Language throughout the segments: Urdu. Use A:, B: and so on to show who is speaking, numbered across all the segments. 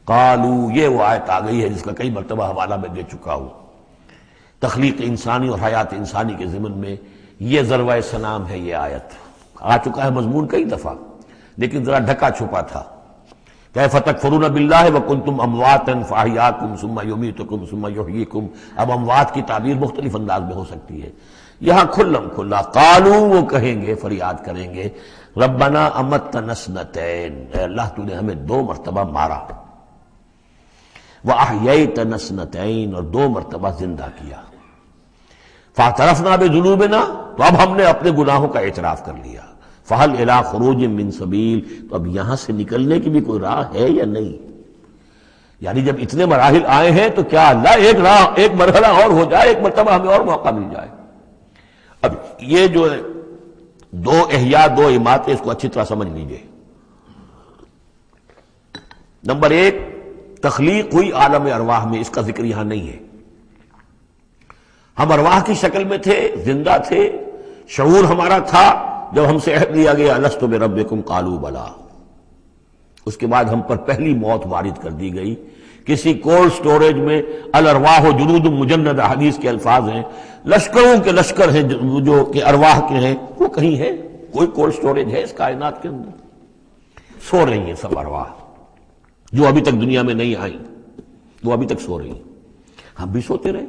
A: قالو، یہ وہ آیت آ گئی ہے جس کا کئی مرتبہ حوالہ میں دے چکا ہوں، تخلیق انسانی اور حیات انسانی کے ضمن میں یہ ذروۂ سنام ہے۔ یہ آیت آ چکا ہے مضمون کئی دفعہ، لیکن ذرا ڈھکا چھپا تھا۔ کیف تکفرون باللہ وکنتم امواتا فاحیاکم ثم یمیتکم ثم یحییکم، اب اموات کی تعبیر مختلف انداز میں ہو سکتی ہے، یہاں کھلم کھلا قالو، وہ کہیں گے، فریاد کریں گے، ربنا امتنا اثنتین، اے اللہ تو نے ہمیں 2 مرتبہ مارا، وَأَحْيَيْتَنَا اثْنَتَيْنِ، اور 2 مرتبہ زندہ کیا، فَاعْتَرَفْنَا بِذُنُوبِنَا، تو اب ہم نے اپنے گناہوں کا اعتراف کر لیا، فَهَلْ إِلَىٰ خُرُوجٍ مِّن سَبِيلٍ، تو اب یہاں سے نکلنے کی بھی کوئی راہ ہے یا نہیں؟ یعنی جب اتنے مراحل آئے ہیں تو کیا اللہ ایک راہ، ایک مرحلہ اور ہو جائے، ایک مرتبہ ہمیں اور موقع مل جائے۔ اب یہ جو ہے 2 احیاء 2 اماتیں، اس کو اچھی طرح سمجھ لیجئے۔ نمبر 1، تخلیق ہوئی عالم ارواح میں، اس کا ذکر یہاں نہیں ہے۔ ہم ارواح کی شکل میں تھے، زندہ تھے، شعور ہمارا تھا، جب ہم سے عہد لیا گیا الست بربکم قالوا بلا، اس کے بعد ہم پر پہلی موت وارد کر دی گئی، کسی کولڈ سٹوریج میں، الارواح جنود مجندہ، حدیث کے الفاظ ہیں، لشکروں کے لشکر ہیں جو کہ ارواح کے ہیں، وہ کہیں ہے؟ کوئی کولڈ سٹوریج ہے اس کائنات کے اندر؟ سو رہی ہیں سب ارواح جو ابھی تک دنیا میں نہیں آئیں، وہ ابھی تک سو رہی ہیں، ہم بھی سوتے رہے۔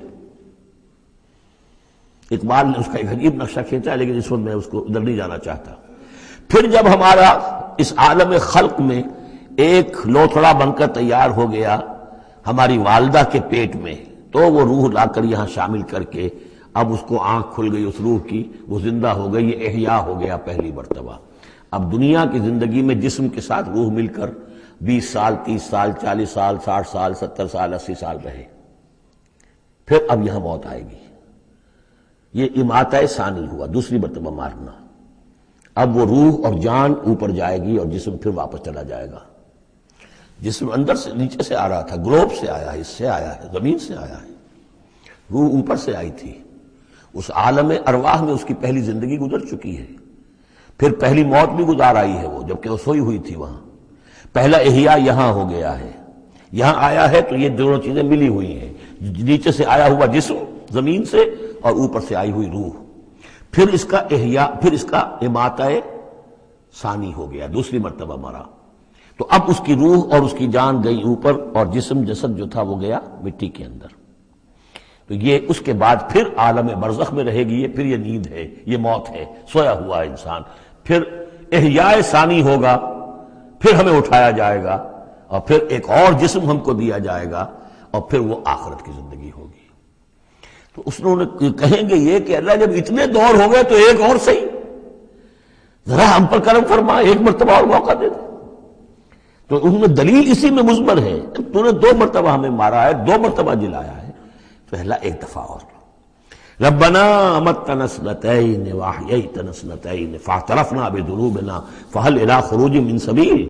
A: اقبال نے اس کا ایک عجیب نقشہ کھینچا ہے، لیکن اس وقت میں اس کو ادھر نہیں جانا چاہتا۔ پھر جب ہمارا اس عالم خلق میں ایک لوتھڑا بن کر تیار ہو گیا ہماری والدہ کے پیٹ میں، تو وہ روح لا کر یہاں شامل کر کے اب اس کو آنکھ کھل گئی اس روح کی، وہ زندہ ہو گئی، یہ احیاء ہو گیا پہلی مرتبہ۔ اب دنیا کی زندگی میں جسم کے ساتھ روح مل کر 20 سال 30 سال 40 سال 60 سال 70 سال 80 سال رہے، پھر اب یہاں موت آئے گی۔ یہ اماتہ ثانی ہوا، دوسری مرتبہ مارنا۔ اب وہ روح اور جان اوپر جائے گی اور جسم پھر واپس چلا جائے گا۔ جسم اندر سے نیچے سے آ رہا تھا، گلوب سے آیا ہے، اس سے آیا ہے، زمین سے آیا ہے، روح اوپر سے آئی تھی۔ اس عالم ارواح میں اس کی پہلی زندگی گزر چکی ہے، پھر پہلی موت بھی گزار آئی ہے وہ، جبکہ وہ سوئی ہوئی تھی وہاں۔ پہلا احیاء یہاں ہو گیا ہے، یہاں آیا ہے تو یہ دونوں چیزیں ملی ہوئی ہیں، نیچے سے آیا ہوا جسم زمین سے اور اوپر سے آئی ہوئی روح، پھر اس کا احیاء، پھر اس کا اماتہ ثانی ہو گیا، دوسری مرتبہ مرا، تو اب اس کی روح اور اس کی جان گئی اوپر اور جسم جسد جو تھا وہ گیا مٹی کے اندر۔ تو یہ اس کے بعد پھر عالم برزخ میں رہے گی، یہ پھر یہ نیند ہے، یہ موت ہے، سویا ہوا انسان، پھر احیاء ثانی ہوگا، پھر ہمیں اٹھایا جائے گا اور پھر ایک اور جسم ہم کو دیا جائے گا اور پھر وہ آخرت کی زندگی ہوگی۔ تو اس نے کہیں گے یہ کہ اللہ جب اتنے دور ہو گئے تو ایک اور صحیح، ذرا ہم پر کرم فرما، ایک مرتبہ اور موقع دے دے۔ تو ان میں دلیل اسی میں مضمر ہے، تو نے 2 مرتبہ ہمیں مارا ہے، 2 مرتبہ جلایا ہے، تو اللہ ایک دفعہ اور، ربنا امتنا اثنتین واحییتنا اثنتین فاعترفنا بذنوبنا فهل الی خروج من سبیل۔